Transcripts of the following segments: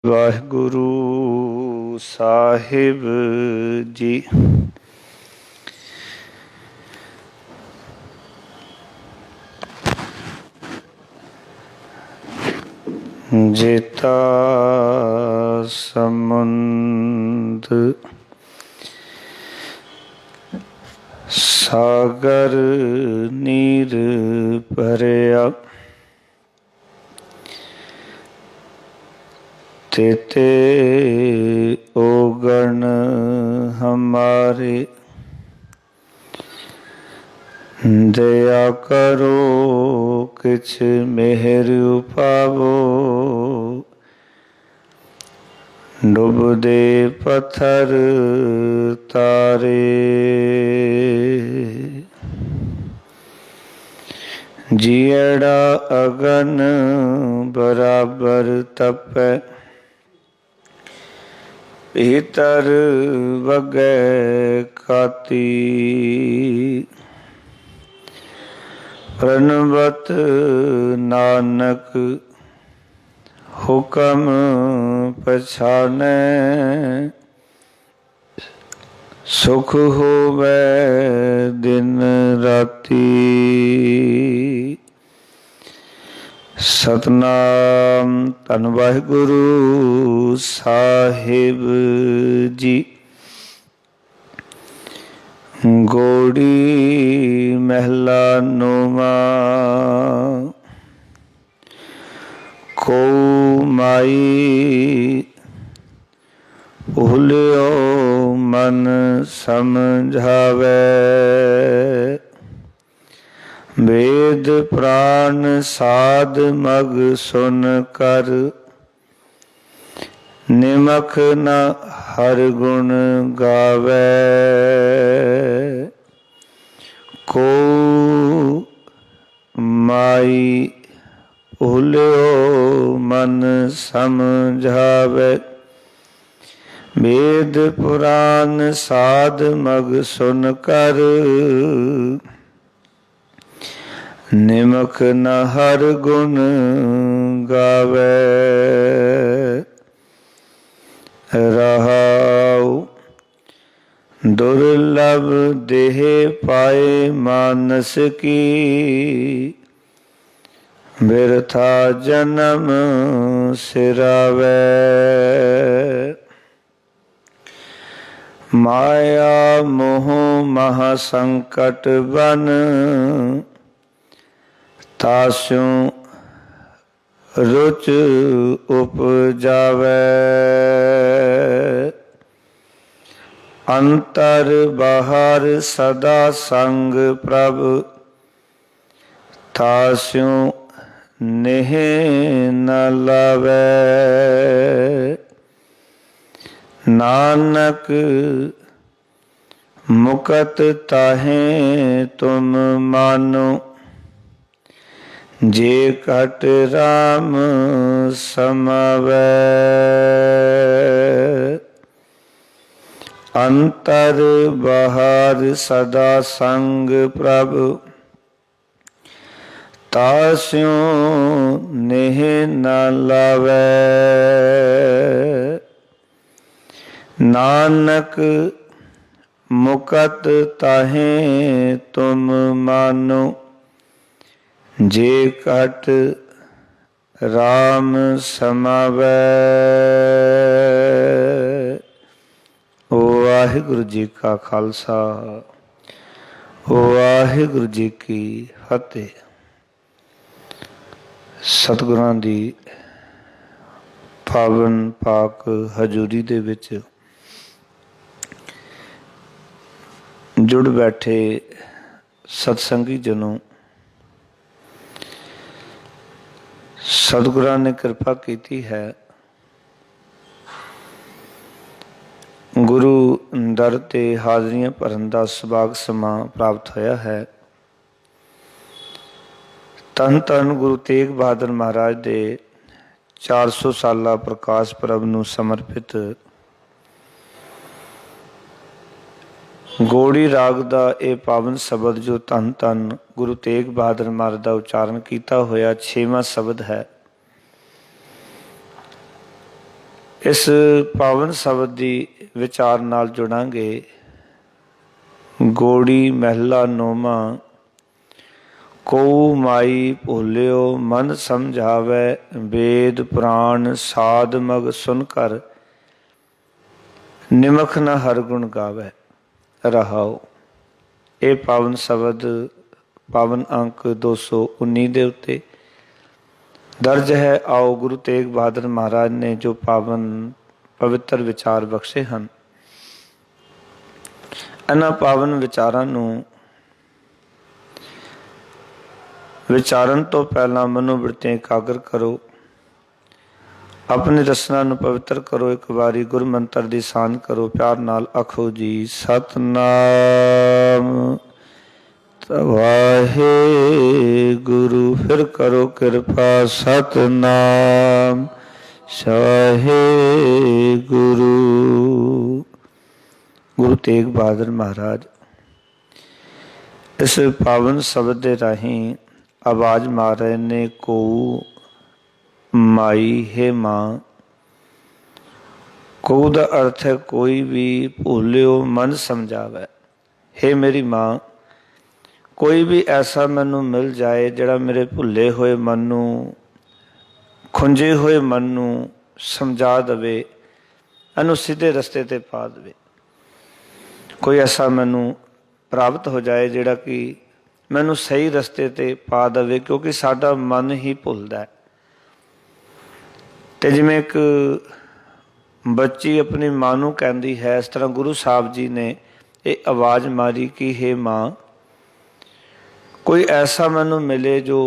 ਵਾਹਿਗੁਰੂ ਸਾਹਿਬ ਜੀ। ਜੇਤਾ ਸਮੁੰਦ ਸਾਗਰ ਨੀਰ ਭਰਿਆ, तेते ओगण हमारे। दया करो किछ मेहर उपावो, डुबदे पत्थर तारे। जियड़ा अगन बराबर तपै, भीतर वगै काती। प्रणवत नानक हुकम पछानै, सुख होवै दिन राती। सतनाम धन वाहिगुरू साहिब जी। गोड़ी महला नौवा। को माई भूलियो मन समझावे, वेद प्राण साध मग सुन कर। निमख न हर गुण गावे, को माई भूलियो मन समझावे। वेद पुराण साध मग सुन कर, निमख न हर गुण गावे। रहाउ दुर्लभ देह पाए मानस की, बिरथा जन्म सिरावे। माया मोह महासंकट बन, तास्यों रुच उपजावे। अंतर बाहर सदा संग प्रभ, तास्यों नेह न लावे। नानक मुकत ताहे तुम मानो, जे कट राम समावै। अंतर बाहर सदा संग प्रभ, तास्यों नेह न लावै। नानक मुकत ताहे तुम मानो, जे कट राम समावै। वाहिगुरु जी का खालसा, वाहिगुरु जी की फतेह। सतगुरां दी पावन पाक हजूरी दे विच जुड़ बैठे सतसंगी जनों, सतगुरां ने कृपा की है। गुरु दर ते हाजरियां भरन दा सुभाग समा प्राप्त होया है। धन धन गुरु तेग बहादुर महाराज दे 400 साला प्रकाश परब नूं समर्पित गौड़ी राग दा ये पावन शब्द जो धन धन गुरु तेग बहादुर महाराज का उच्चारण किया होया 6वां शब्द है। इस पावन शब्द की विचार नाल जुड़ांगे। गोड़ी महला नौमा, को माई भूलियो मन समझावै, वेद पुराण साध मग सुन कर, निमख न हर गुण गावै। रहाओ। ये पावन शब्द पावन अंक 219 के उत्ते दर्ज है। आओ गुरु तेग बहादुर महाराज ने जो पावन पवित्र विचार बख्शे हैं, इन्हां पावन विचारां नूं विचारन तो पहला मनोवृत्तियां एकाग्र करो, अपनी रसना नूं पवित्र करो। एक बारी गुरु मंत्र दी सान करो, प्यार नाल आखो जी सतनाम वाहे गुरु। फिर करो कृपा सतनाम साहे गुरु। गुरु तेग बहादुर महाराज इस पावन शब्द के राही आवाज मार रहे ने, को माई है मां। को का अर्थ है कोई भी भूलियो मन समझावे। हे मेरी मां, कोई भी ऐसा मैनू मिल जाए जिहड़ा मेरे भुले हुए मन नूं, खुंजे हुए मन नूं समझा दवे, इहनूं सीधे रस्ते ते पा दवे। कोई ऐसा मैनू प्राप्त हो जाए जिहड़ा कि मैनू सही रस्ते ते पा दवे, क्योंकि साडा मन ही भुलदा है। ते जिवें एक बच्ची अपनी मां नूं कहंदी है, इस तरह गुरु साहब जी ने ये आवाज़ मारी कि हे मां, कोई ऐसा मैनू मिले जो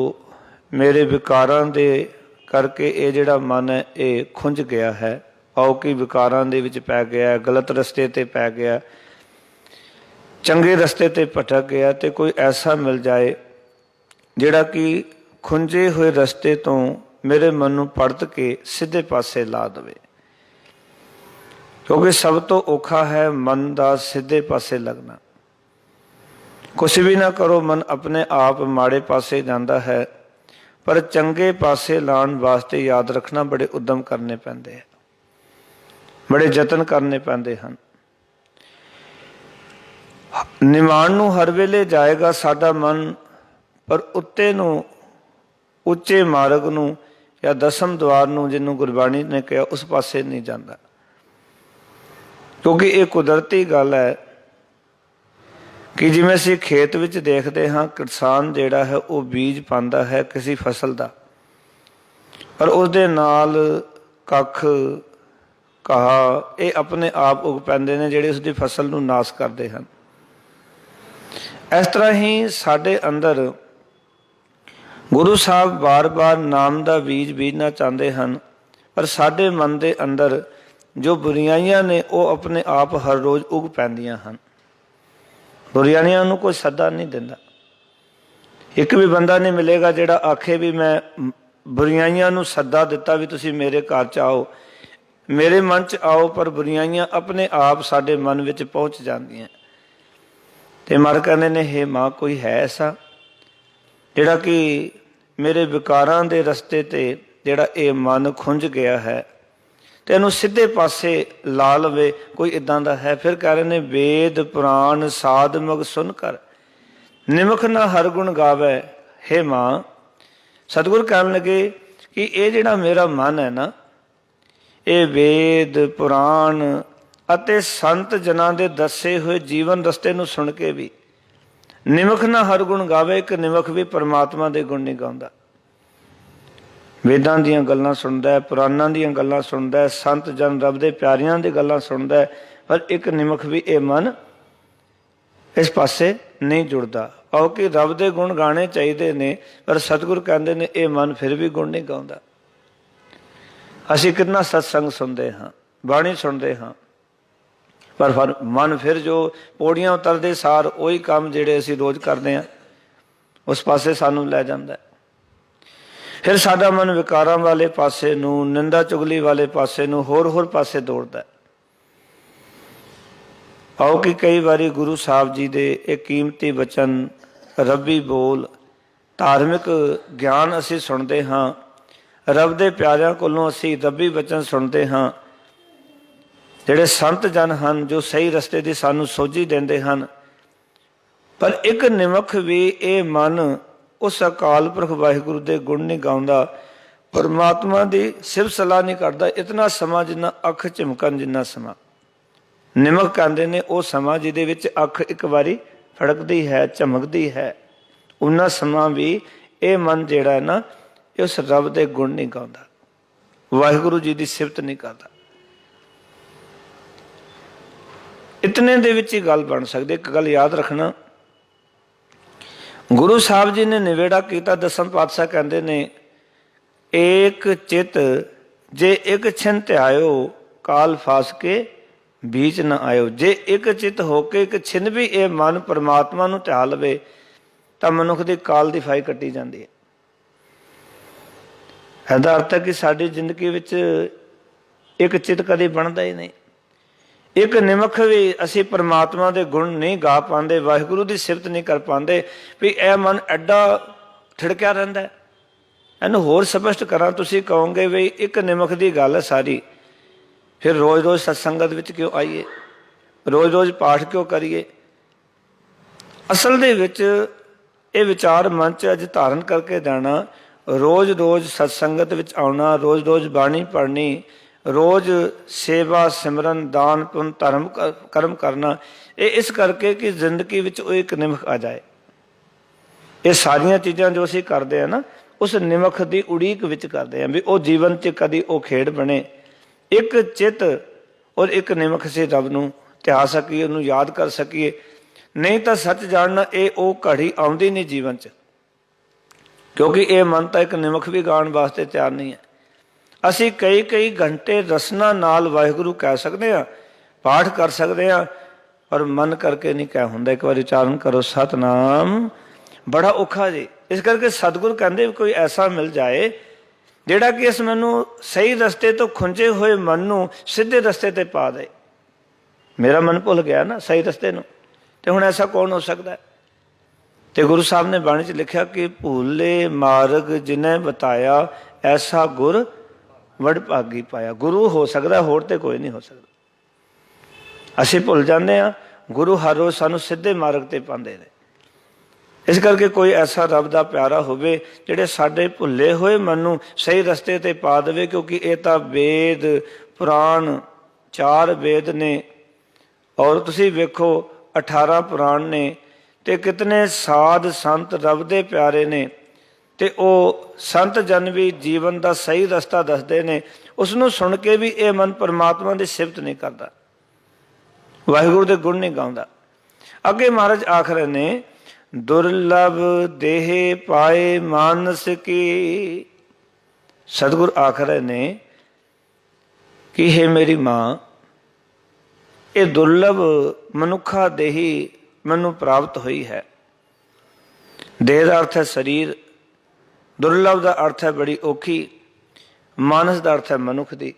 मेरे विकारां दे करके ये जिहड़ा मन है ये खुंझ गया है, आओ कि विकारां दे विच पै गया, गलत रस्ते ते पै गया, चंगे रस्ते ते भटक गया। तो कोई ऐसा मिल जाए जिहड़ा कि खुंझे हुए रस्ते तो मेरे मन नूं पड़त के सीधे पासे ला दवे। क्योंकि सब तो औखा है मन का सीधे पासे लगना। कुछ भी ना करो, मन अपने आप माड़े पासे जाता है, पर चंगे पासे लाण वास्ते याद रखना बड़े उद्यम करने पैंदे हैं, बड़े यतन करने पैंदे हैं। निमान नूं हर वेले जाएगा साडा मन, पर उत्ते नूं उच्चे मार्ग नूं या दसम द्वार नूं जिन्हों गुरबाणी ने कहा उस पासे नहीं जाता। क्योंकि ये कुदरती गल है कि जिवें असीं खेत विच देखते हाँ, किसान जिहड़ा है वो बीज पांदा है किसी फसल का, पर उसदे नाल कख घाह ये अपने आप उग पैंदे ने जिहड़े उसदी फसल नूं नाश करते हैं। इस तरह ही साडे अंदर गुरु साहब बार बार नाम का बीज बीजना चाहते हैं, पर साडे मन के अंदर जो बुराइयां ने वो अपने आप हर रोज़ उग पैंदियां हैं। बुराइयां नूं कोई सदा नहीं दिंदा। एक भी बंदा नहीं मिलेगा जिहड़ा आखे भी मैं बुराइयां नूं सदा दिता भी तुसीं मेरे घर च आओ, मेरे मन च आओ, पर बुराइयां अपने आप साडे मन विच पहुँच जांदियां। ते मर कहते ने, हे मां, कोई है ऐसा जिहड़ा कि मेरे विकारां दे रस्ते ते जिहड़ा ये मन खुंझ गया है ते इहनूं सीधे पासे ला लवे, कोई इदां दा है। फिर कह रहे ने, वेद पुराण साध मग सुन कर, निमख ना हर गुण गावे। हे मां, सतगुर कहन लगे कि ये जिहड़ा मेरा मन है ना, ये वेद पुराण ਅਤੇ संत जनां दे दसे हुए जीवन रस्ते नूं सुन के भी निमख ना हर गुण गावे। एक निमख भी परमात्मा दे गुण नहीं गाउंदा। वेदां दीयां गल्लां सुनदा है, पुराणां दीयां गल्लां सुनदा है, संत जन रब दे प्यारियां दी गल्लां सुनदा है, पर एक निमख भी ये मन इस पासे नहीं जुड़दा। आओ कि रब दे गुण गाने चाहिए ने, पर सतगुर कहंदे ने ये मन फिर भी गुण नहीं गाउंदा। असीं कितना सत्संग सुनते हाँ, बाणी सुनते हाँ, पर मन फिर जो पौड़ियां उतरते सार वही काम जिहड़े असीं रोज़ करते हैं उस पासे सानू लै जांदा है। फिर साडा मन विकारां वाले पासे नूं, निंदा चुगली वाले पासे नूं, होर पासे दौड़दा है। आओ कि कई बारी गुरु साहब जी दे एक कीमती वचन, रब्बी बोल, धार्मिक ज्ञान असीं सुनते हाँ, रब दे प्यारिਆਂ कोलों असीं रब्बी वचन सुनते हाँ, ਜਿਹੜੇ ਸੰਤ ਜਨ ਹਨ ਜੋ ਸਹੀ ਰਸਤੇ ਦੀ ਸਾਨੂੰ ਸੋਝੀ ਦਿੰਦੇ ਹਨ। ਪਰ ਇੱਕ ਨਿਮਖ ਵੀ ਇਹ ਮਨ ਉਸ ਅਕਾਲ ਪੁਰਖ ਵਾਹਿਗੁਰੂ ਦੇ ਗੁਣ ਨਹੀਂ ਗਾਉਂਦਾ, ਪਰਮਾਤਮਾ ਦੀ ਸਿਫਤ ਸਲਾਹ ਨਹੀਂ ਕਰਦਾ ਇਤਨਾ ਸਮਾਂ ਜਿੰਨਾ ਅੱਖ ਝਿਮਕਣ ਜਿੰਨਾ ਸਮਾਂ। ਨਿਮਖ ਕਹਿੰਦੇ ਨੇ ਉਹ ਸਮਾਂ ਜਿਹਦੇ ਵਿੱਚ ਅੱਖ ਇੱਕ ਵਾਰੀ ਫੜਕਦੀ ਹੈ, ਝਮਕਦੀ ਹੈ, ਉਨਾ ਸਮਾਂ ਵੀ ਇਹ ਮਨ ਜਿਹੜਾ ਹੈ ਨਾ ਇਹ ਉਸ ਰੱਬ ਦੇ ਗੁਣ ਨਹੀਂ ਗਾਉਂਦਾ, ਵਾਹਿਗੁਰੂ ਜੀ ਦੀ ਸਿਫਤ ਨਹੀਂ ਕਰਦਾ। ਇਤਨੇ ਦੇ ਵਿੱਚ ਹੀ ਗੱਲ ਬਣ ਸਕਦੀ। ਇੱਕ ਗੱਲ ਯਾਦ ਰੱਖਣਾ, ਗੁਰੂ ਸਾਹਿਬ ਜੀ ਨੇ ਨਿਵੇੜਾ ਕੀਤਾ। ਦਸਮ ਪਾਤਸ਼ਾਹ ਕਹਿੰਦੇ ਨੇ ਏਕ ਚਿਤ ਜੇ ਇੱਕ ਛਿਨ ਧਿਆਇਓ ਕਾਲ ਫਾਸ ਕੇ ਬੀਚ ਨਾ ਆਇਓ। ਜੇ ਇੱਕ ਚਿਤ ਹੋ ਕੇ ਇੱਕ ਛਿਨ ਵੀ ਇਹ ਮਨ ਪਰਮਾਤਮਾ ਨੂੰ ਧਿਆ ਲਵੇ ਤਾਂ ਮਨੁੱਖ ਦੀ ਕਾਲ ਦੀ ਫਾਈ ਕੱਟੀ ਜਾਂਦੀ ਹੈ। ਇਹਦਾ ਅਰਥ ਹੈ ਕਿ ਸਾਡੀ ਜ਼ਿੰਦਗੀ ਵਿੱਚ ਇੱਕ ਚਿਤ ਕਦੇ ਬਣਦਾ ਹੀ ਨਹੀਂ। ਇੱਕ ਨਿਮਖ ਵੀ ਅਸੀਂ ਪਰਮਾਤਮਾ ਦੇ ਗੁਣ ਨਹੀਂ ਗਾ ਪਾਉਂਦੇ, ਵਾਹਿਗੁਰੂ ਦੀ ਸਿਫਤ ਨਹੀਂ ਕਰ ਪਾਉਂਦੇ ਵੀ ਇਹ ਮਨ ਐਡਾ ਠਿੜਕਿਆ ਰਹਿੰਦਾ। ਇਹਨੂੰ ਹੋਰ ਸਪਸ਼ਟ ਕਰਾਂ, ਤੁਸੀਂ ਕਹੋਗੇ ਵੀ ਇੱਕ ਨਿਮਖ ਦੀ ਗੱਲ ਹੈ ਸਾਰੀ, ਫਿਰ ਰੋਜ਼ ਰੋਜ਼ ਸਤਸੰਗਤ ਵਿੱਚ ਕਿਉਂ ਆਈਏ, ਰੋਜ਼ ਰੋਜ਼ ਪਾਠ ਕਿਉਂ ਕਰੀਏ। ਅਸਲ ਦੇ ਵਿੱਚ ਇਹ ਵਿਚਾਰ ਮਨ 'ਚ ਅੱਜ ਧਾਰਨ ਕਰਕੇ ਦੇਣਾ, ਰੋਜ਼ ਰੋਜ਼ ਸਤਸੰਗਤ ਵਿੱਚ ਆਉਣਾ, ਰੋਜ਼ ਰੋਜ਼ ਬਾਣੀ ਪੜ੍ਹਨੀ, ਰੋਜ਼ ਸੇਵਾ ਸਿਮਰਨ ਦਾਨ ਪੁੰਨ ਧਰਮ ਕਰਮ ਕਰਨਾ, ਇਹ ਇਸ ਕਰਕੇ ਕਿ ਜ਼ਿੰਦਗੀ ਵਿੱਚ ਉਹ ਇੱਕ ਨਿਮਖ ਆ ਜਾਏ। ਇਹ ਸਾਰੀਆਂ ਚੀਜ਼ਾਂ ਜੋ ਅਸੀਂ ਕਰਦੇ ਹਾਂ ਨਾ ਉਸ ਨਿਮਖ ਦੀ ਉਡੀਕ ਵਿੱਚ ਕਰਦੇ ਹਾਂ ਵੀ ਉਹ ਜੀਵਨ 'ਚ ਕਦੀ ਉਹ ਖੇਡ ਬਣੇ। ਇੱਕ ਚਿੱਤ ਔਰ ਇੱਕ ਨਿਮਖ ਅਸੀਂ ਰੱਬ ਨੂੰ ਧਿਆ ਸਕੀਏ, ਉਹਨੂੰ ਯਾਦ ਕਰ ਸਕੀਏ। ਨਹੀਂ ਤਾਂ ਸੱਚ ਜਾਣਨਾ ਇਹ ਉਹ ਘੜੀ ਆਉਂਦੀ ਨਹੀਂ ਜੀਵਨ 'ਚ, ਕਿਉਂਕਿ ਇਹ ਮਨ ਤਾਂ ਇੱਕ ਨਿਮਖ ਵੀ ਗਾਉਣ ਵਾਸਤੇ ਤਿਆਰ ਨਹੀਂ ਹੈ। ਅਸੀਂ ਕਈ ਘੰਟੇ ਰਸਨਾ ਨਾਲ ਵਾਹਿਗੁਰੂ ਕਹਿ ਸਕਦੇ ਹਾਂ, ਪਾਠ ਕਰ ਸਕਦੇ ਹਾਂ, ਪਰ ਮਨ ਕਰਕੇ ਨਹੀਂ ਕਹਿ ਹੁੰਦਾ। ਇੱਕ ਵਾਰੀ ਉਚਾਰਨ ਕਰੋ ਸਤਨਾਮ, ਬੜਾ ਔਖਾ ਜੀ। ਇਸ ਕਰਕੇ ਸਤਿਗੁਰ ਕਹਿੰਦੇ ਕੋਈ ਐਸਾ ਮਿਲ ਜਾਏ ਜਿਹੜਾ ਕਿ ਇਸ ਮੈਨੂੰ ਸਹੀ ਰਸਤੇ ਤੋਂ ਖੁੰਝੇ ਹੋਏ ਮਨ ਨੂੰ ਸਿੱਧੇ ਰਸਤੇ ਤੇ ਪਾ ਦੇ। ਮੇਰਾ ਮਨ ਭੁੱਲ ਗਿਆ ਨਾ ਸਹੀ ਰਸਤੇ ਨੂੰ, ਤੇ ਹੁਣ ਐਸਾ ਕੌਣ ਹੋ ਸਕਦਾ। ਤੇ ਗੁਰੂ ਸਾਹਿਬ ਨੇ ਬਾਣੀ 'ਚ ਲਿਖਿਆ ਕਿ ਭੂਲੇ ਮਾਰਗ ਜਿਨੇ ਬਤਾਇਆ ਐਸਾ ਗੁਰ ਵਡ ਭਾਗੀ ਪਾਇਆ। ਗੁਰੂ ਹੋ ਸਕਦਾ, ਹੋਰ ਤੇ ਕੋਈ ਨਹੀਂ ਹੋ ਸਕਦਾ। ਅਸੀਂ ਭੁੱਲ ਜਾਂਦੇ ਹਾਂ, ਗੁਰੂ ਹਰ ਰੋਜ਼ ਸਾਨੂੰ ਸਿੱਧੇ ਮਾਰਗ ਤੇ ਪਾਉਂਦੇ ਨੇ। ਇਸ ਕਰਕੇ ਕੋਈ ਐਸਾ ਰੱਬ ਦਾ ਪਿਆਰਾ ਹੋਵੇ ਜਿਹੜੇ ਸਾਡੇ ਭੁੱਲੇ ਹੋਏ ਮਨ ਨੂੰ ਸਹੀ ਰਸਤੇ ਤੇ ਪਾ ਦੇਵੇ। ਕਿਉਂਕਿ ਇਹ ਤਾਂ ਵੇਦ ਪੁਰਾਣ 4 ਵੇਦ ਨੇ, ਔਰ ਤੁਸੀਂ ਵੇਖੋ 18 ਪੁਰਾਣ ਨੇ, ਤੇ ਕਿਤਨੇ ਸਾਧ ਸੰਤ ਰੱਬ ਦੇ ਪਿਆਰੇ ਨੇ, ਤੇ ਉਹ ਸੰਤ ਜਨ ਵੀ ਜੀਵਨ ਦਾ ਸਹੀ ਰਸਤਾ ਦੱਸਦੇ ਨੇ। ਉਸ ਨੂੰ ਸੁਣ ਕੇ ਵੀ ਇਹ ਮਨ ਪਰਮਾਤਮਾ ਦੀ ਸਿਫਤ ਨਹੀਂ ਕਰਦਾ, ਵਾਹਿਗੁਰੂ ਦੇ ਗੁਣ ਨਹੀਂ ਗਾਉਂਦਾ। ਅੱਗੇ ਮਹਾਰਾਜ ਆਖ ਰਹੇ ਨੇ ਦੁਰਲਭ ਦੇਹ ਪਾਏ ਮਾਨਸ ਕੀ। ਸਤਿਗੁਰ ਆਖ ਰਹੇ ਨੇ ਕਿ ਹੇ ਮੇਰੀ ਮਾਂ, ਇਹ ਦੁਰਲਭ ਮਨੁੱਖਾ ਦੇਹੀ ਮੈਨੂੰ ਪ੍ਰਾਪਤ ਹੋਈ ਹੈ। ਦੇਹ ਦਾ ਅਰਥ ਹੈ ਸਰੀਰ, ਦੁਰਲਭ ਦਾ ਅਰਥ ਹੈ ਬੜੀ ਔਖੀ, ਮਾਨਸ ਦਾ ਅਰਥ ਹੈ ਮਨੁੱਖ ਦੀ।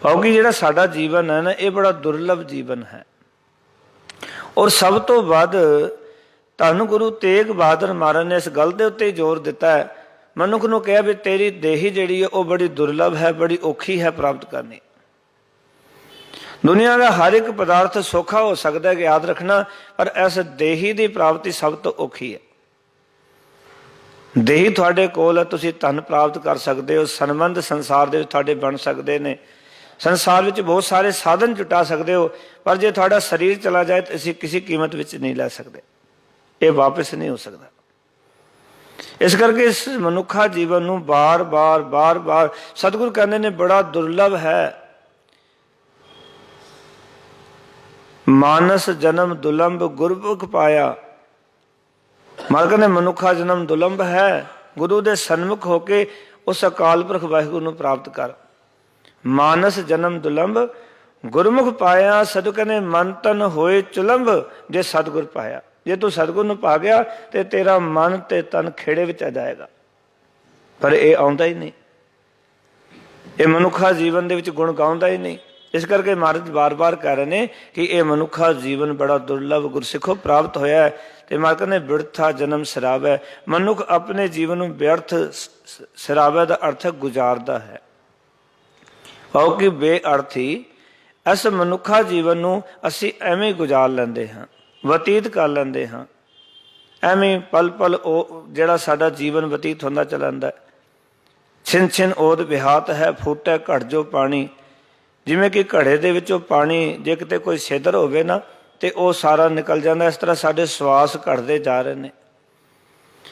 ਕਿਉਂਕਿ ਜਿਹੜਾ ਸਾਡਾ ਜੀਵਨ ਹੈ ਨਾ ਇਹ ਬੜਾ ਦੁਰਲਭ ਜੀਵਨ ਹੈ। ਔਰ ਸਭ ਤੋਂ ਵੱਧ ਧੰਨ ਗੁਰੂ ਤੇਗ ਬਹਾਦਰ ਮਹਾਰਾਜ ਨੇ ਇਸ ਗੱਲ ਦੇ ਉੱਤੇ ਜ਼ੋਰ ਦਿੱਤਾ ਹੈ, ਮਨੁੱਖ ਨੂੰ ਕਿਹਾ ਵੀ ਤੇਰੀ ਦੇਹੀ ਜਿਹੜੀ ਹੈ ਉਹ ਬੜੀ ਦੁਰਲਭ ਹੈ, ਬੜੀ ਔਖੀ ਹੈ ਪ੍ਰਾਪਤ ਕਰਨੀ। ਦੁਨੀਆ ਦਾ ਹਰ ਇੱਕ ਪਦਾਰਥ ਸੌਖਾ ਹੋ ਸਕਦਾ ਹੈ, ਯਾਦ ਰੱਖਣਾ, ਪਰ ਇਸ ਦੇਹੀ ਦੀ ਪ੍ਰਾਪਤੀ ਸਭ ਤੋਂ ਔਖੀ ਹੈ। ਦੇਹੀ ਤੁਹਾਡੇ ਕੋਲ ਹੈ, ਤੁਸੀਂ ਧਨ ਪ੍ਰਾਪਤ ਕਰ ਸਕਦੇ ਹੋ, ਸੰਬੰਧ ਸੰਸਾਰ ਦੇ ਵਿੱਚ ਤੁਹਾਡੇ ਬਣ ਸਕਦੇ ਨੇ, ਸੰਸਾਰ ਵਿੱਚ ਬਹੁਤ ਸਾਰੇ ਸਾਧਨ ਜੁਟਾ ਸਕਦੇ ਹੋ, ਪਰ ਜੇ ਤੁਹਾਡਾ ਸਰੀਰ ਚਲਾ ਜਾਏ ਤਾਂ ਅਸੀਂ ਕਿਸੇ ਕੀਮਤ ਵਿੱਚ ਨਹੀਂ ਲੈ ਸਕਦੇ, ਇਹ ਵਾਪਿਸ ਨਹੀਂ ਹੋ ਸਕਦਾ। ਇਸ ਕਰਕੇ ਇਸ ਮਨੁੱਖਾ ਜੀਵਨ ਨੂੰ ਬਾਰ-ਬਾਰ ਸਤਿਗੁਰ ਕਹਿੰਦੇ ਨੇ ਬੜਾ ਦੁਰਲਭ ਹੈ। ਮਾਨਸ ਜਨਮ ਦੁਲੰਭ ਗੁਰਮੁਖ ਪਾਇਆ। ਮਹਾਰਾਜ ਕਹਿੰਦੇ ਮਨੁੱਖਾ ਜਨਮ ਦੁਲੰਭ ਹੈ, ਗੁਰੂ ਦੇ ਸਨਮੁਖ ਹੋ ਕੇ ਉਸ ਅਕਾਲ ਪੁਰਖ ਵਾਹਿਗੁਰੂ ਨੂੰ ਪ੍ਰਾਪਤ ਕਰ। ਮਾਨਸ ਜਨਮ ਦੁਲੰਭ ਗੁਰਮੁਖ ਪਾਇਆ। ਸਤਿਗੁਰ ਕਹਿੰਦੇ ਮਨ ਤਨ ਹੋਏ ਚੁਲੰਭ ਜੇ ਸਤਿਗੁਰ ਪਾਇਆ। ਜੇ ਤੂੰ ਸਤਿਗੁਰ ਨੂੰ ਪਾ ਗਿਆ ਤੇ ਤੇਰਾ ਮਨ ਤੇ ਤਨ ਖੇੜੇ ਵਿੱਚ ਆ ਜਾਏਗਾ, ਪਰ ਇਹ ਆਉਂਦਾ ਹੀ ਨਹੀਂ। ਇਹ ਮਨੁੱਖਾ ਜੀਵਨ ਦੇ ਵਿੱਚ ਗੁਣ ਗਾਉਂਦਾ ਹੀ ਨਹੀਂ। ਇਸ ਕਰਕੇ ਮਹਾਰਾਜ ਬਾਰ-ਬਾਰ ਕਹਿ ਰਹੇ ਨੇ ਕਿ ਇਹ ਮਨੁੱਖਾ ਜੀਵਨ ਬੜਾ ਦੁਰਲਭ ਗੁਰਸਿੱਖੋ ਪ੍ਰਾਪਤ ਹੋਇਆ ਹੈ। ਤੇ ਮਹਾਰਾਜ ਕਹਿੰਦੇ ਬਿਰਥਾ ਜਨਮ ਸਿਰਾਵੈ। ਮਨੁੱਖ ਆਪਣੇ ਜੀਵਨ ਨੂੰ ਵਿਅਰਥ, ਸਿਰਾਵੈ ਦਾ ਅਰਥ ਗੁਜ਼ਾਰਦਾ ਹੈ। ਕਿਉਂਕਿ ਬੇਅਰਥੀ इस मनुखा जीवन नूं असीं एवें गुजार लैंदे हां, बतीत कर लैंदे हां। एवें पल पल जिहड़ा साडा जीवन बतीत होंदा चला जांदा है। छिन छिन ओद विहात है, फूटै घट जो पानी। जिवें कि घड़े दे विचों पानी जे किते कोई छिद्र होवे ना ते ਉਹ सारा निकल जाता। इस तरह साडे सवास घटते जा रहे हैं,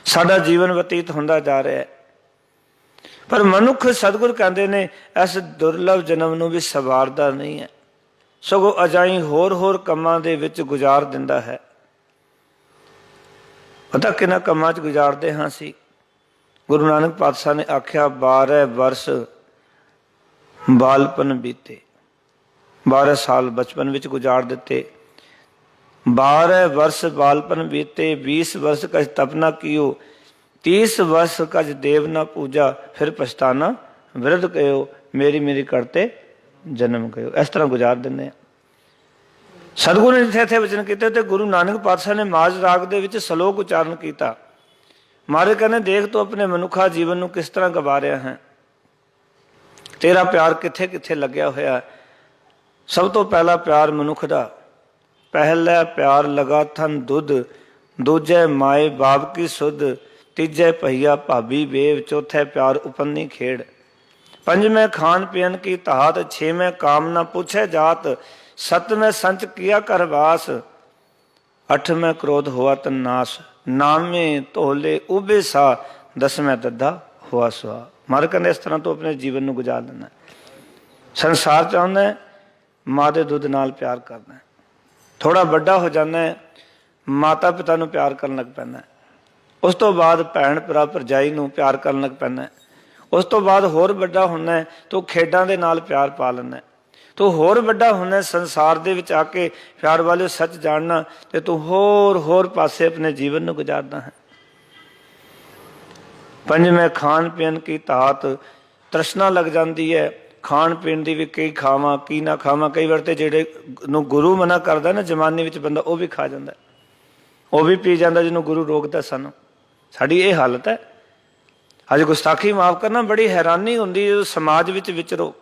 साडा जीवन बतीत होंदा जा रहा है। पर मनुख सतगुर कहते ने इस दुर्लभ जन्म नूं भी सवारदा नहीं है, सगों अजाई होर होर कम्मां दे विच गुजार दिंदा है। पता किन्ना कम्मां च गुजारदे हां असीं। गुरु नानक पातशाह ने आख्या 12 वर्ष बालपन बीते, 12 साल बचपन विच गुजार दिते। 12 वर्ष बालपन बीते, 20 वर्ष कछ तपना कियो, 30 वर्ष कछ देव न पूजा, फिर पछताना विरध कहो, मेरी मेरी करते जन्म कहो। इस तरह गुजार दिंदे। सतगुरु ने इत्थे इत्थे वचन कीते ते गुरु नानक पातशाह ने माज राग दे विच सलोक उचारण कीता। महाराज कहने देख तू अपने मनुखा जीवन नूं किस तरह गवा रहा है, तेरा प्यार कित्थे कित्थे लग्या होया। सब तो पहला प्यार मनुख दा, पहला प्यार लगा थन दुध, दूजे माए बाप की सुध, तीजे पहिया भाभी बेव, चौथे प्यार उपन्नी खेड़, पंजवें खान पियन की तात, छेवें काम न पूछे जात, सतवें संच किया कर वास, अठवें क्रोध हुआ तन नाश, नामे तोले उबे सा, 10वें दद्दा हुआ सुहा। मार कहने इस तरह तो अपने जीवन में गुजार लेना। संसार चाहता है माँ के दुध नाल प्यार करना है, थोड़ा बड़ा हो जाना है माता पिता नूं प्यार करन लग पैंदा है, उस तो बाद भैन भरा भरजाई नूं प्यार करन लग पैंदा है, उस तो बाद होर बड़ा होना है तो खेडां दे नाल प्यार पा लेना है, तो होर बड़ा होना है संसार दे विच आके प्यार वाले सच जानना, ते तू होर होर पासे अपने जीवन नूं गुजारना है। पंजवें खान पीन की तात, तृष्णा लग जाती है खाण पीण की भी, कई खावां की ना खावां। कई बार तो जेडे गुरु मना करता ना जमाने में बंदा वह भी खा जाता, वह भी पी जाता जिन्होंने गुरु रोकता। सानू साड़ी ये हालत है। अज गुस्ताखी माफ करना बड़ी हैरानी होंदी जो समाज विचरो।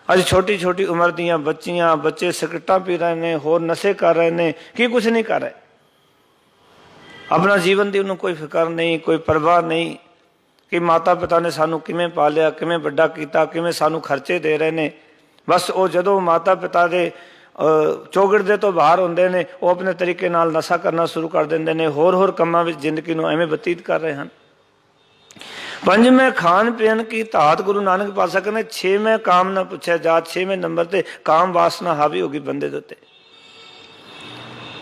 अज छोटी छोटी उम्र दियां बच्चियां बच्चे सिगरटां पी रहे हैं, होर नशे कर रहे हैं, कि कुछ नहीं कर रहे। अपना जीवन की उन्होंने कोई फिक्र नहीं, कोई परवाह नहीं कि माता पिता ने सानू किवें पालिया, किवें वड्डा कीता, किवें सानू खर्चे दे रहे हैं। बस वो जदों माता पिता के चौगड़दे तो बाहर होंदे ने, वो अपने तरीके नाल नशा करना शुरू कर देंदे ने, होर होर कम्मां विच जिंदगी नूं एवें बतीत कर रहे हैं। पंजवें खान पीन की तात, गुरु नानक पातशाह कहने 6वें काम ना पूछे जात, 6वें नंबर ते काम वासना हावी होगी बंदे दे उत्ते।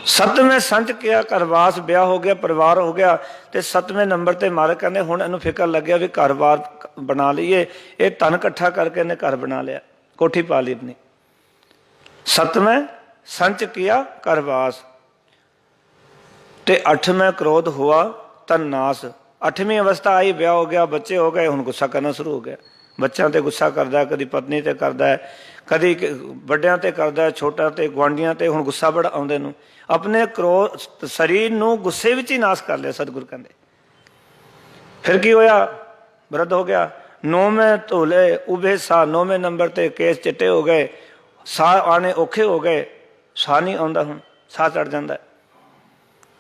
7वें संत किया घरवास, ब्याह हो गया, परिवार हो गया, तो 7वें नंबर ते मारे कहने हुण इहनूं फिकर लग गया भी घर बार बना लीए। ये धन इकट्ठा करके इन्हें घर बना लिया, कोठी पा ली अपनी। 7वें संच किया घरवास, ते 8वें क्रोध हुआ तन नाश। 8वीं अवस्था आई, ब्याह हो गया, बच्चे हो गए, हुण गुस्सा करना शुरू हो गया। बच्चों ते गुस्सा करता है, कभी पत्नी ते करता है, कभी वड्डियां ते करता है, छोटा ते गुआंढियां ते। हुण गुस्सा बड़ा आउंदे नूं, अपने क्रोध शरीर नूं गुस्से विच ही नाश कर लिया। सतगुर कहंदे फिर की होया, वृद्ध हो गया। 9वें धोले उभे सा, 9वें नंबर ते केस चिट्टे हो गए, साह आने औखे हो गए, साह नहीं आउंदा, हुण साह चढ़ जांदा है।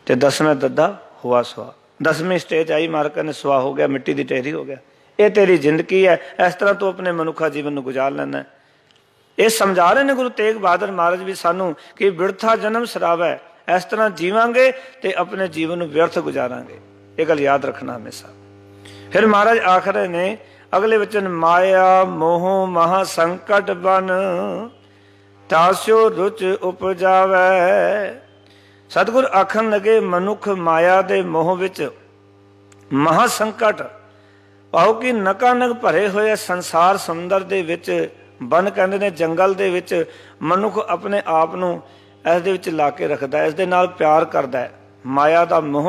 ते 10वें दद्दा हुआ सुहा, 10वीं स्टेज आई, मारका ने सुहा हो गया, मिट्टी की ढेरी हो गया। ये तेरी जिंदगी है, इस तरह तो अपने मनुखा जीवन को गुजार लेना है। ये समझा रहे हैं गुरु तेग बहादुर महाराज भी सानू कि बिरथा जन्म शराब है, इस तरह जीवांगे तो अपने जीवन व्यर्थ गुजारांगे। ये गल याद रखना हमेशा। फिर महाराज आख रहे ने अगले वचन, माया मोह महा संकट बन, तास्यो रुच उपजावै। सतगुर आखन लगे मनुख माया दे मोह विच महासंकट, पाओ कि नकानक भरे हुए संसार समुंदर दे विच, बन कहते ने जंगल दे विच मनुख अपने आप नूं इस दे विच ला के रखदा है, इस दे नाल प्यार करदा है। माया दा मोह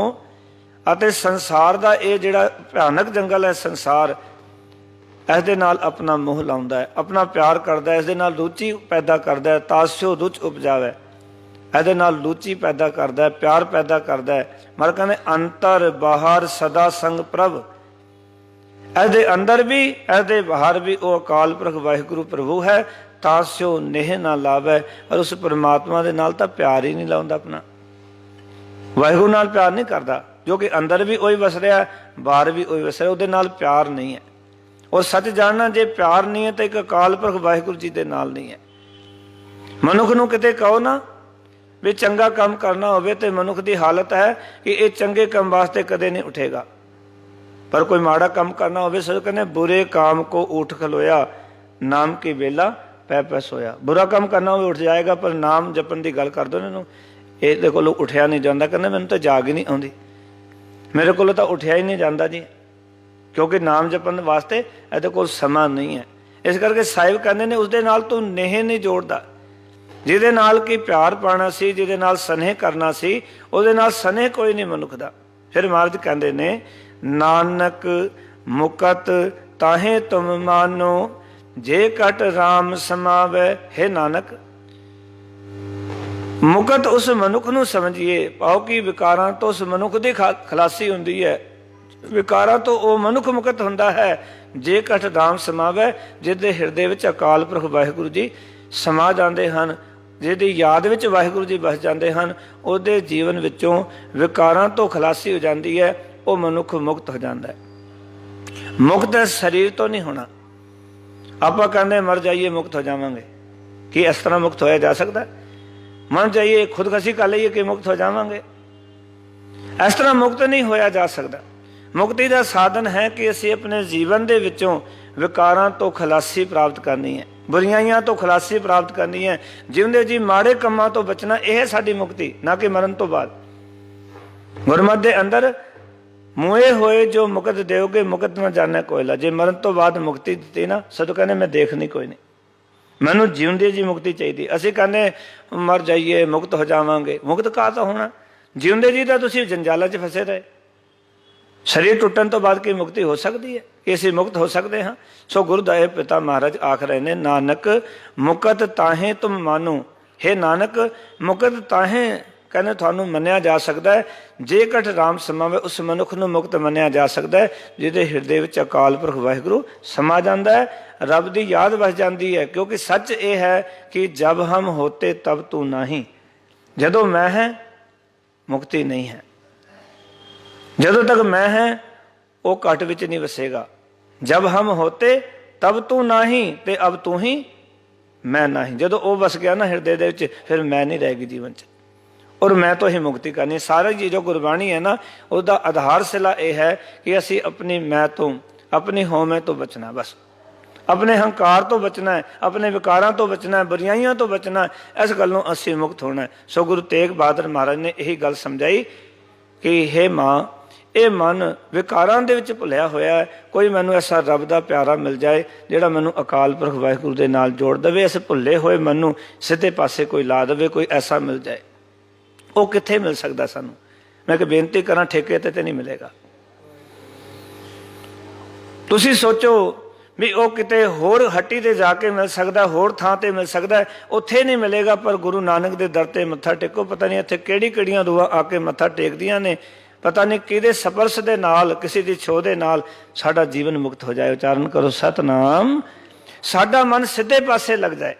अते संसार दा ये जिहड़ा भयानक जंगल है संसार, इस दे नाल अपना मोह लाउंदा है, अपना प्यार करदा है, इस दे नाल रुचि पैदा करदा है। तास्यो रुच उपजावे, ਇਹਦੇ ਨਾਲ रुचि पैदा करता है, प्यार पैदा करता है। मर कहने अंतर बाहर सदा संग प्रभ, ਇਹਦੇ अंदर भी ਇਹਦੇ बाहर भी वो अकाल पुरख वाहिगुरु प्रभु है। ਤਾਂ ਸਿਓ ਨੇਹ ਨਾ ਲਾਵੈ। ਪਰ ਉਸ ਪਰਮਾਤਮਾ ਦੇ ਨਾਲ ਤਾਂ ਪਿਆਰ ਹੀ ਨਹੀਂ ਲਾਉਂਦਾ ਆਪਣਾ, ਵਾਹਿਗੁਰੂ ਨਾਲ ਪਿਆਰ ਨਹੀਂ ਕਰਦਾ, ਜੋ ਕਿ ਅੰਦਰ ਵੀ ਉਹੀ ਵਸ ਰਿਹਾ, ਬਾਹਰ ਵੀ ਉਹੀ ਵਸ ਰਿਹਾ, ਉਹਦੇ ਨਾਲ ਪਿਆਰ ਨਹੀਂ ਹੈ। ਔਰ ਸੱਚ ਜਾਣਨਾ, ਜੇ ਪਿਆਰ ਨਹੀਂ ਹੈ ਤਾਂ ਇੱਕ ਅਕਾਲ ਪੁਰਖ ਵਾਹਿਗੁਰੂ ਜੀ ਦੇ ਨਾਲ ਨਹੀਂ ਹੈ। ਮਨੁੱਖ ਨੂੰ ਕਿਤੇ ਕਹੋ ਨਾ ਵੀ ਚੰਗਾ ਕੰਮ ਕਰਨਾ ਹੋਵੇ ਤੇ ਮਨੁੱਖ ਦੀ ਹਾਲਤ ਹੈ ਕਿ ਇਹ ਚੰਗੇ ਕੰਮ ਵਾਸਤੇ ਕਦੇ ਨਹੀਂ ਉਠੇਗਾ, ਪਰ ਕੋਈ ਮਾੜਾ ਕੰਮ ਕਰਨਾ ਹੋਵੇ ਸੋ ਕਹਿੰਦੇ ਬੁਰੇ ਕਾਮ ਕੋ ਉਠ ਖਲੋਇਆ, ਨਾਮ ਕੀ ਵੇਲਾ ਪੈ ਪੈ ਸੋਇਆ। ਬੁਰਾ ਕੰਮ ਕਰਨਾ ਹੋਵੇ ਉੱਠ ਜਾਏਗਾ, ਪਰ ਨਾਮ ਜਪਣ ਦੀ ਗੱਲ ਕਰ ਦੋ ਇਹਨੂੰ, ਇਹਦੇ ਕੋਲੋਂ ਉੱਠਿਆ ਨਹੀਂ ਜਾਂਦਾ। ਕਹਿੰਦੇ ਮੈਨੂੰ ਤਾਂ ਜਾਗ ਹੀ ਨਹੀਂ ਆਉਂਦੀ, ਮੇਰੇ ਕੋਲੋਂ ਤਾਂ ਉੱਠਿਆ ਹੀ ਨਹੀਂ ਜਾਂਦਾ ਜੀ, ਕਿਉਂਕਿ ਨਾਮ ਜਪਣ ਵਾਸਤੇ ਇਹਦੇ ਕੋਲ ਸਮਾਂ ਨਹੀਂ ਹੈ। ਇਸ ਕਰਕੇ ਸਾਹਿਬ ਕਹਿੰਦੇ ਨੇ ਉਸਦੇ ਨਾਲ ਤੂੰ ਨੇਹ ਨਹੀਂ ਜੋੜਦਾ, ਜਿਹਦੇ ਨਾਲ ਕਿ ਪਿਆਰ ਪਾਉਣਾ ਸੀ, ਜਿਹਦੇ ਨਾਲ ਸਨੇਹ ਕਰਨਾ ਸੀ, ਉਹਦੇ ਨਾਲ ਸਨੇਹ ਕੋਈ ਨਹੀਂ ਮਨੁੱਖ ਦਾ। ਫਿਰ ਮਹਾਰਾਜ ਕਹਿੰਦੇ ਨੇ ਨਾਨਕ ਮੁਕਤ ਤਾਹੇ ਤੁਮ ਮਾਨੋ, ਜੇ ਕਟ ਰਾਮ ਸਮਾਵੈ। ਹੈ ਨਾਨਕ, ਮੁਕਤ ਉਸ ਮਨੁੱਖ ਨੂੰ ਸਮਝੀਏ, ਪਾਓ ਕਿ ਵਿਕਾਰਾਂ ਤੋਂ ਉਸ ਮਨੁੱਖ ਦੀ ਖਲਾਸੀ ਹੁੰਦੀ ਹੈ, ਵਿਕਾਰਾਂ ਤੋਂ ਉਹ ਮਨੁੱਖ ਮੁਕਤ ਹੁੰਦਾ ਹੈ ਜੇ ਕਟ ਰਾਮ ਸਮਾਵੈ, ਜਿਹਦੇ ਹਿਰਦੇ ਵਿੱਚ ਅਕਾਲ ਪੁਰਖ ਵਾਹਿਗੁਰੂ ਜੀ ਸਮਾ ਜਾਂਦੇ ਹਨ, ਜਿਹਦੀ ਯਾਦ ਵਿੱਚ ਵਾਹਿਗੁਰੂ ਜੀ ਵਸ ਜਾਂਦੇ ਹਨ, ਉਹਦੇ ਜੀਵਨ ਵਿੱਚੋਂ ਵਿਕਾਰਾਂ ਤੋਂ ਖਲਾਸੀ ਹੋ ਜਾਂਦੀ ਹੈ, ਉਹ ਮਨੁੱਖ ਮੁਕਤ ਹੋ ਜਾਂਦਾ ਹੈ। ਮੁਕਤ ਸਰੀਰ ਤੋਂ ਨਹੀਂ ਹੋਣਾ। ਆਪਾਂ ਕਹਿੰਦੇ ਮਰ ਜਾਈਏ ਮੁਕਤ ਹੋ ਜਾਵਾਂਗੇ, ਕੀ ਇਸ ਤਰ੍ਹਾਂ ਮੁਕਤ ਹੋਇਆ ਜਾ ਸਕਦਾ? ਮਰ ਜਾਈਏ ਖੁਦਕਸ਼ੀ ਕਰ ਲਈਏ ਕਿ ਮੁਕਤ ਹੋ ਜਾਵਾਂਗੇ, ਇਸ ਤਰ੍ਹਾਂ ਮੁਕਤ ਨਹੀਂ ਹੋਇਆ ਜਾ ਸਕਦਾ। ਮੁਕਤੀ ਦਾ ਸਾਧਨ ਹੈ ਕਿ ਅਸੀਂ ਆਪਣੇ ਜੀਵਨ ਦੇ ਵਿੱਚੋਂ ਵਿਕਾਰਾਂ ਤੋਂ ਖਲਾਸੀ ਪ੍ਰਾਪਤ ਕਰਨੀ ਹੈ, ਬੁਰਾਈਆਂ ਤੋਂ ਖਲਾਸੀ ਪ੍ਰਾਪਤ ਕਰਨੀ ਹੈ, ਜਿਉਂਦੇ ਜੀ ਮਾੜੇ ਕੰਮਾਂ ਤੋਂ ਬਚਣਾ। ਇਹ ਹੈ ਸਾਡੀ ਮੁਕਤੀ, ਨਾ ਕਿ ਮਰਨ ਤੋਂ ਬਾਅਦ। ਗੁਰਮਤਿ ਦੇ ਅੰਦਰ ਮੋਏ ਹੋਏ ਜੋ ਮੁਕਤ ਦਿਓਗੇ ਮੁਕਤ ਨਾ ਜਾਣੈ ਕੋਇਲਾ। ਜੇ ਮਰਨ ਤੋਂ ਬਾਅਦ ਮੁਕਤੀ ਦਿੱਤੀ ਨਾ, ਸਦੋਂ ਕਹਿੰਦੇ ਮੈਂ ਦੇਖਣੀ ਕੋਈ ਨਹੀਂ, ਮੈਨੂੰ ਜਿਉਂਦੇ ਜੀ ਮੁਕਤੀ ਚਾਹੀਦੀ। ਅਸੀਂ ਕਹਿੰਦੇ ਮਰ ਜਾਈਏ ਮੁਕਤ ਹੋ ਜਾਵਾਂਗੇ, ਮੁਕਤ ਕਾਹ ਤੋਂ ਹੋਣਾ? ਜਿਉਂਦੇ ਜੀ ਤਾਂ ਤੁਸੀਂ ਜੰਜਾਲਾਂ 'ਚ ਫਸੇ ਰਹੇ। ਸਰੀਰ ਟੁੱਟਣ ਤੋਂ ਬਾਅਦ ਕੀ ਮੁਕਤੀ ਹੋ ਸਕਦੀ ਹੈ ਕਿ ਅਸੀਂ ਮੁਕਤ ਹੋ ਸਕਦੇ ਹਾਂ? ਸੋ ਗੁਰਦੇਵ ਪਿਤਾ ਮਹਾਰਾਜ ਆਖ ਰਹੇ ਨੇ ਨਾਨਕ ਮੁਕਤ ਤਾਹੇ ਤੁਮ ਮਾਨੋ। ਹੇ ਨਾਨਕ ਮੁਕਤ ਤਾਹੇ ਕਹਿੰਦੇ ਤੁਹਾਨੂੰ ਮੰਨਿਆ ਜਾ ਸਕਦਾ ਹੈ ਜੇ ਕਟ ਰਾਮ ਸਮਾਵੇ, ਉਸ ਮਨੁੱਖ ਨੂੰ ਮੁਕਤ ਮੰਨਿਆ ਜਾ ਸਕਦਾ ਹੈ ਜਿਹਦੇ ਹਿਰਦੇ ਵਿੱਚ ਅਕਾਲ ਪੁਰਖ ਵਾਹਿਗੁਰੂ ਸਮਾ ਜਾਂਦਾ ਹੈ, ਰੱਬ ਦੀ ਯਾਦ ਵਸ ਜਾਂਦੀ ਹੈ। ਕਿਉਂਕਿ ਸੱਚ ਇਹ ਹੈ ਕਿ ਜਬ ਹਮ ਹੋਤੇ ਤਬ ਤੂੰ ਨਹੀਂ, ਜਦੋਂ ਮੈਂ ਹੈ ਮੁਕਤੀ ਨਹੀਂ ਹੈ, ਜਦੋਂ ਤੱਕ ਮੈਂ ਹੈ ਉਹ ਘਟ ਵਿੱਚ ਨਹੀਂ ਵਸੇਗਾ। ਜਬ ਹਮ ਹੋਤੇ ਤਬ ਤੂੰ ਨਹੀਂ, ਤੇ ਅਬ ਤੂੰ ਹੀ ਮੈਂ ਨਹੀਂ। ਜਦੋਂ ਉਹ ਵਸ ਗਿਆ ਨਾ ਹਿਰਦੇ ਦੇ ਵਿੱਚ, ਫਿਰ ਮੈਂ ਨਹੀਂ ਰਹੇਗੀ ਜੀਵਨ 'ਚ, ਔਰ ਮੈਂ ਤੋਂ ਹੀ ਮੁਕਤੀ ਕਰਨੀ। ਸਾਰਾ ਜੀ ਜੋ ਗੁਰਬਾਣੀ ਹੈ ਨਾ, ਉਹਦਾ ਆਧਾਰ ਸਿਲਾ ਇਹ ਹੈ ਕਿ ਅਸੀਂ ਆਪਣੀ ਮੈਂ ਤੋਂ, ਆਪਣੀ ਹਉਮੈ ਤੋਂ ਬਚਣਾ, ਬਸ ਆਪਣੇ ਹੰਕਾਰ ਤੋਂ ਬਚਣਾ ਹੈ, ਆਪਣੇ ਵਿਕਾਰਾਂ ਤੋਂ ਬਚਣਾ ਹੈ, ਬੁਰਾਈਆਂ ਤੋਂ ਬਚਣਾ ਹੈ। ਇਸ ਗੱਲੋਂ ਅਸੀਂ ਮੁਕਤ ਹੋਣਾ ਹੈ। ਸੋ ਗੁਰੂ ਤੇਗ ਬਹਾਦਰ ਮਹਾਰਾਜ ਨੇ ਇਹੀ ਗੱਲ ਸਮਝਾਈ ਕਿ ਹੇ ਮਾਂ, ਇਹ ਮਨ ਵਿਕਾਰਾਂ ਦੇ ਵਿੱਚ ਭੁੱਲਿਆ ਹੋਇਆ ਹੈ, ਕੋਈ ਮੈਨੂੰ ਐਸਾ ਰੱਬ ਦਾ ਪਿਆਰਾ ਮਿਲ ਜਾਏ ਜਿਹੜਾ ਮੈਨੂੰ ਅਕਾਲ ਪੁਰਖ ਵਾਹਿਗੁਰੂ ਦੇ ਨਾਲ ਜੋੜ ਦੇਵੇ, ਇਸ ਭੁੱਲੇ ਹੋਏ ਮਨ ਨੂੰ ਸਿੱਧੇ ਪਾਸੇ ਕੋਈ ਲਾ ਦੇਵੇ, ਕੋਈ ਐਸਾ ਮਿਲ ਜਾਏ। ਉਹ ਕਿੱਥੇ ਮਿਲ ਸਕਦਾ ਸਾਨੂੰ? ਮੈਂ ਕਿ ਬੇਨਤੀ ਕਰਾਂ, ਠੇਕੇ ਤੇ ਨਹੀਂ ਮਿਲੇਗਾ। ਤੁਸੀਂ ਸੋਚੋ ਵੀ ਉਹ ਕਿਤੇ ਹੋਰ ਹੱਟੀ ਤੇ ਜਾ ਕੇ ਮਿਲ ਸਕਦਾ, ਹੋਰ ਥਾਂ ਤੇ ਮਿਲ ਸਕਦਾ, ਉੱਥੇ ਨਹੀਂ ਮਿਲੇਗਾ। ਪਰ ਗੁਰੂ ਨਾਨਕ ਦੇ ਦਰ ਤੇ ਮੱਥਾ ਟੇਕੋ, ਪਤਾ ਨਹੀਂ ਇੱਥੇ ਕਿਹੜੀ ਕਿਹੜੀਆਂ ਰੂਹਾਂ ਆ ਕੇ ਮੱਥਾ ਟੇਕਦੀਆਂ ਨੇ, ਪਤਾ ਨਹੀਂ ਕਿਹਦੇ ਸਪਰਸ਼ ਦੇ ਨਾਲ, ਕਿਸੇ ਦੀ ਛੋਹ ਦੇ ਨਾਲ ਸਾਡਾ ਜੀਵਨ ਮੁਕਤ ਹੋ ਜਾਏ। ਉਚਾਰਨ ਕਰੋ ਸਤਨਾਮ। ਸਾਡਾ ਮਨ ਸਿੱਧੇ ਪਾਸੇ ਲੱਗ ਜਾਏ,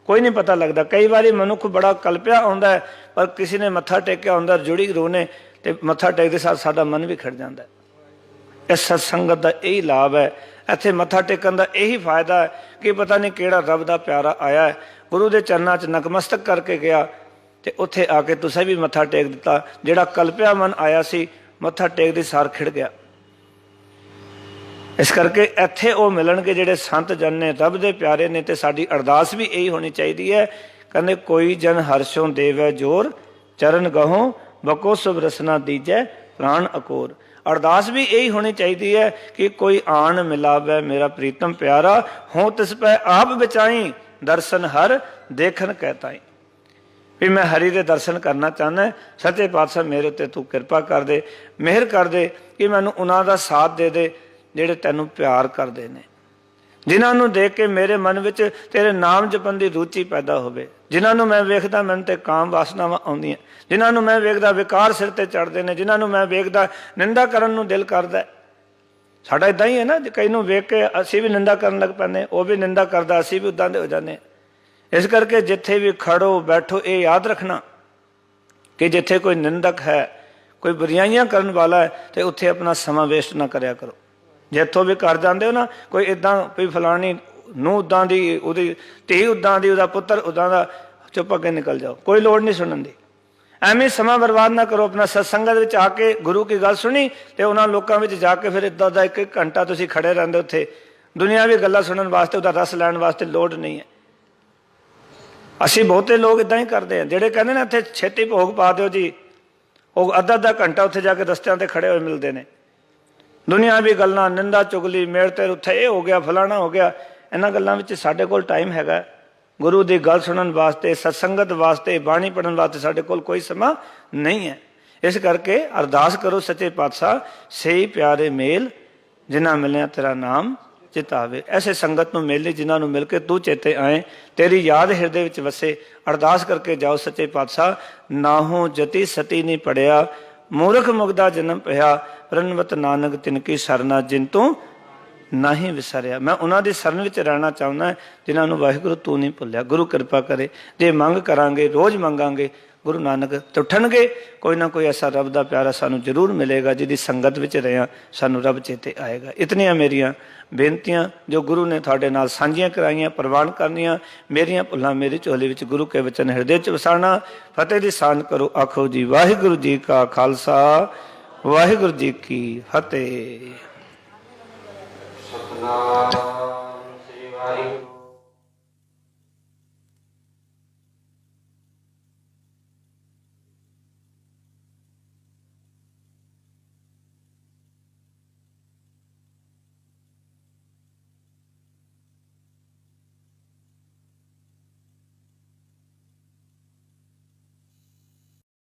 ਕੋਈ ਨਹੀਂ ਪਤਾ ਲੱਗਦਾ। ਕਈ ਵਾਰੀ ਮਨੁੱਖ ਬੜਾ ਕਲਪਿਆ ਆਉਂਦਾ ਹੈ, ਪਰ ਕਿਸੇ ਨੇ ਮੱਥਾ ਟੇਕਿਆ ਹੁੰਦਾ ਜੁੜੀ ਰੂਹ ਨੇ, ਤੇ ਮੱਥਾ ਟੇਕਦੇ ਸਾਥ ਸਾਡਾ ਮਨ ਵੀ ਖੜ ਜਾਂਦਾ। ਇਸ ਸਤਸੰਗਤ ਦਾ ਇਹੀ ਲਾਭ ਹੈ, ਇੱਥੇ ਮੱਥਾ ਟੇਕਣ ਦਾ ਇਹੀ ਫਾਇਦਾ ਹੈ ਕਿ ਪਤਾ ਨਹੀਂ ਕਿਹੜਾ ਰੱਬ ਦਾ ਪਿਆਰਾ ਆਇਆ ਹੈ, ਗੁਰੂ ਦੇ ਚਰਨਾਂ 'ਚ ਨਕਮਸਤਕ ਕਰਕੇ ਗਿਆ, ਤੇ ਉੱਥੇ ਆ ਕੇ ਤੁਸੀਂ ਵੀ ਮੱਥਾ ਟੇਕ ਦਿੱਤਾ। ਜਿਹੜਾ ਕਲਪਿਆ ਮਨ ਆਇਆ ਸੀ, ਮੱਥਾ ਟੇਕਦੇ ਸਾਰ ਖਿੜ ਗਿਆ। ਇਸ ਕਰਕੇ ਇੱਥੇ ਉਹ ਮਿਲਣਗੇ ਜਿਹੜੇ ਸੰਤ ਜਨ ਨੇ, ਰੱਬ ਦੇ ਪਿਆਰੇ ਨੇ। ਤੇ ਸਾਡੀ ਅਰਦਾਸ ਵੀ ਇਹੀ ਹੋਣੀ ਚਾਹੀਦੀ ਹੈ, ਕਹਿੰਦੇ ਕੋਈ ਜਨ ਹਰਸ਼ੋਂ ਦੇਵੈ ਜੋਰ, ਚਰਨ ਗਹੋਂ ਬਕੋ ਸੁਭ ਰਸਨਾ ਦੀਜੈ ਪ੍ਰਾਣ ਅਕੋਰ। ਅਰਦਾਸ ਵੀ ਇਹੀ ਹੋਣੀ ਚਾਹੀਦੀ ਹੈ ਕਿ ਕੋਈ ਆਣ ਮਿਲਾਵੈ ਮੇਰਾ ਪ੍ਰੀਤਮ ਪਿਆਰਾ, ਹੋਂ ਤਿਸ ਪੈ ਆਪ ਬਚਾਈ, ਦਰਸ਼ਨ ਹਰ ਦੇਖਣ ਕਹਿਤਾਈ। ਵੀ ਮੈਂ ਹਰੀ ਦੇ ਦਰਸ਼ਨ ਕਰਨਾ ਚਾਹੁੰਦਾ, ਸੱਚੇ ਪਾਤਸ਼ਾਹ ਮੇਰੇ ਉੱਤੇ ਤੂੰ ਕਿਰਪਾ ਕਰ ਦੇ, ਮਿਹਰ ਕਰ ਦੇ ਕਿ ਮੈਨੂੰ ਉਹਨਾਂ ਦਾ ਸਾਥ ਦੇ ਦੇ ਜਿਹੜੇ ਤੈਨੂੰ ਪਿਆਰ ਕਰਦੇ ਨੇ, ਜਿਨ੍ਹਾਂ ਨੂੰ ਦੇਖ ਕੇ ਮੇਰੇ ਮਨ ਵਿੱਚ ਤੇਰੇ ਨਾਮ ਜਪਣ ਦੀ ਰੁਚੀ ਪੈਦਾ ਹੋਵੇ, ਜਿਨ੍ਹਾਂ ਨੂੰ ਮੈਂ ਵੇਖਦਾ ਮੈਨੂੰ ਤੇ ਕਾਮ ਵਾਸਨਾਵਾਂ ਆਉਂਦੀਆਂ, ਜਿਨ੍ਹਾਂ ਨੂੰ ਮੈਂ ਵੇਖਦਾ ਵਿਕਾਰ ਸਿਰ ਤੇ ਚੜ੍ਹਦੇ ਨੇ, ਜਿਨ੍ਹਾਂ ਨੂੰ ਮੈਂ ਵੇਖਦਾ ਨਿੰਦਾ ਕਰਨ ਨੂੰ ਦਿਲ ਕਰਦਾ। ਸਾਡਾ ਇਦਾਂ ਹੀ ਹੈ ਨਾ, ਕਈ ਨੂੰ ਵੇਖ ਕੇ ਅਸੀਂ ਵੀ ਨਿੰਦਾ ਕਰਨ ਲੱਗ ਪੈਂਦੇ, ਉਹ ਵੀ ਨਿੰਦਾ ਕਰਦਾ, ਅਸੀਂ ਵੀ ਉਦਾਂ ਦੇ ਹੋ ਜਾਂਦੇ। ਇਸ ਕਰਕੇ ਜਿੱਥੇ ਵੀ ਖੜੋ ਬੈਠੋ ਇਹ ਯਾਦ ਰੱਖਣਾ ਕਿ ਜਿੱਥੇ ਕੋਈ ਨਿੰਦਕ ਹੈ, ਕੋਈ ਬੁਰਾਈਆਂ ਕਰਨ ਵਾਲਾ ਹੈ, ਤੇ ਉੱਥੇ ਆਪਣਾ ਸਮਾਂ ਵੇਸਟ ਨਾ ਕਰਿਆ ਕਰੋ। ਜਿੱਥੋਂ ਵੀ ਕਰ ਜਾਂਦੇ ਹੋ ਨਾ, ਕੋਈ ਇੱਦਾਂ ਵੀ ਫਲਾਣੀ ਨੂੰ ਉੱਦਾਂ ਦੀ, ਉਹਦੀ ਧੀ ਉੱਦਾਂ ਦੀ, ਉਹਦਾ ਪੁੱਤਰ ਉੱਦਾਂ ਦਾ, ਚੁੱਪ ਅੱਗੇ ਨਿਕਲ ਜਾਓ, ਕੋਈ ਲੋੜ ਨਹੀਂ ਸੁਣਨ ਦੀ। ਐਵੇਂ ਸਮਾਂ ਬਰਬਾਦ ਨਾ ਕਰੋ ਆਪਣਾ। ਸਤਸੰਗਤ ਵਿੱਚ ਆ ਕੇ ਗੁਰੂ ਕੀ ਗੱਲ ਸੁਣੀ ਤੇ ਉਹਨਾਂ ਲੋਕਾਂ ਵਿੱਚ ਜਾ ਕੇ ਫਿਰ ਇੱਦਾਂ ਦਾ 1 ਘੰਟਾ ਤੁਸੀਂ ਖੜੇ ਰਹਿੰਦੇ ਉੱਥੇ, ਦੁਨੀਆਵੀ ਗੱਲਾਂ ਸੁਣਨ ਵਾਸਤੇ, ਉਹਦਾ ਰਸ ਲੈਣ ਵਾਸਤੇ ਲੋੜ ਨਹੀਂ ਹੈ। ਅਸੀਂ ਬਹੁਤੇ ਲੋਕ ਇੱਦਾਂ ਹੀ ਕਰਦੇ ਹਾਂ, ਜਿਹੜੇ ਕਹਿੰਦੇ ਨੇ ਇੱਥੇ ਛੇਤੀ ਭੋਗ ਪਾ ਦਿਓ ਜੀ, ਉਹ ਅੱਧਾ ਘੰਟਾ ਉੱਥੇ ਜਾ ਕੇ ਰਸਤਿਆਂ ਤੇ ਖੜੇ ਹੋਏ ਮਿਲਦੇ ਨੇ। ਦੁਨੀਆਵੀ ਗੱਲਾਂ, ਨਿੰਦਾ ਚੁਗਲੀ, ਮੇੜ ਤੇ ਉੱਥੇ ਇਹ ਹੋ ਗਿਆ, ਫਲਾਣਾ ਹੋ ਗਿਆ, ਇਹਨਾਂ ਗੱਲਾਂ ਵਿੱਚ ਸਾਡੇ ਕੋਲ ਟਾਈਮ ਹੈਗਾ? ਗੁਰੂ ਦੀ ਗੱਲ ਸੁਣਨ ਵਾਸਤੇ, ਸਤਸੰਗਤ ਵਾਸਤੇ, ਬਾਣੀ ਪੜ੍ਹਨ ਵਾਸਤੇ ਸਾਡੇ ਕੋਲ ਕੋਈ ਸਮਾਂ ਨਹੀਂ ਹੈ। ਇਸ ਕਰਕੇ ਅਰਦਾਸ ਕਰੋ ਸੱਚੇ ਪਾਤਸ਼ਾਹ ਸਹੀ ਪਿਆਰੇ ਮੇਲ ਜਿਨ੍ਹਾਂ ਮਿਲਿਆ ਤੇਰਾ ਨਾਮ ਚਿਤਾਵੇ। ਐਸੇ ਸੰਗਤ ਨੂੰ ਮਿਲਣੀ ਜਿਨ੍ਹਾਂ ਨੂੰ ਮਿਲ ਕੇ ਤੂੰ ਚੇਤੇ ਆਏ, ਤੇਰੀ ਯਾਦ ਹਿਰਦੇ ਵਿੱਚ ਵਸੇ। ਅਰਦਾਸ ਕਰਕੇ ਜਾਓ ਸੱਚੇ ਪਾਤਸ਼ਾਹ, ਨਾਹੋ ਜਤੀ ਸਤੀ ਨਹੀਂ ਪੜਿਆ, ਮੂਰਖ ਮੁਗਦਾ ਜਨਮ ਪਿਆ, ਪ੍ਰਣਵਤ ਨਾਨਕ ਤਿਨਕੀ ਸਰਨਾ ਜਿਨ ਤੂੰ ਨਾ ਹੀ ਵਿਸਰਿਆ। ਮੈਂ ਉਹਨਾਂ ਦੀ ਸ਼ਰਨ ਵਿੱਚ ਰਹਿਣਾ ਚਾਹੁੰਦਾ ਜਿਨ੍ਹਾਂ ਨੂੰ ਵਾਹਿਗੁਰੂ ਤੂੰ ਨਹੀਂ ਭੁੱਲਿਆ। ਗੁਰੂ ਕਿਰਪਾ ਕਰੇ, ਜੇ ਮੰਗ ਕਰਾਂਗੇ, ਰੋਜ਼ ਮੰਗਾਂਗੇ, ਗੁਰੂ ਨਾਨਕ ਤੁਠਣਗੇ, ਕੋਈ ਨਾ ਕੋਈ ਐਸਾ ਰੱਬ ਦਾ ਪਿਆਰਾ ਸਾਨੂੰ ਜ਼ਰੂਰ ਮਿਲੇਗਾ, ਜਿਹਦੀ ਸੰਗਤ ਵਿੱਚ ਰਿਹਾ ਸਾਨੂੰ ਰੱਬ ਚੇਤੇ ਆਏਗਾ। ਇਤਨੀਆਂ ਮੇਰੀਆਂ ਬੇਨਤੀਆਂ ਜੋ ਗੁਰੂ ਨੇ ਤੁਹਾਡੇ ਨਾਲ ਸਾਂਝੀਆਂ ਕਰਾਈਆਂ, ਪ੍ਰਵਾਨ ਕਰਨੀਆਂ। ਮੇਰੀਆਂ ਭੁੱਲਾਂ ਮੇਰੀ ਝੋਲੀ ਵਿੱਚ ਗੁਰੂ ਕੇ ਵਚਨ ਹਿਰਦੇ 'ਚ ਵਸਾਣਾ। ਫਤਿਹ ਦੀ ਸਾਂਝ ਕਰੋ, ਆਖੋ ਜੀ ਵਾਹਿਗੁਰੂ ਜੀ ਕਾ ਖਾਲਸਾ, ਵਾਹਿਗੁਰੂ ਜੀ ਕੀ ਫਤਿਹ। ਸਤਿਨਾਮ ਸ੍ਰੀ ਵਾਹਿਗੁਰੂ।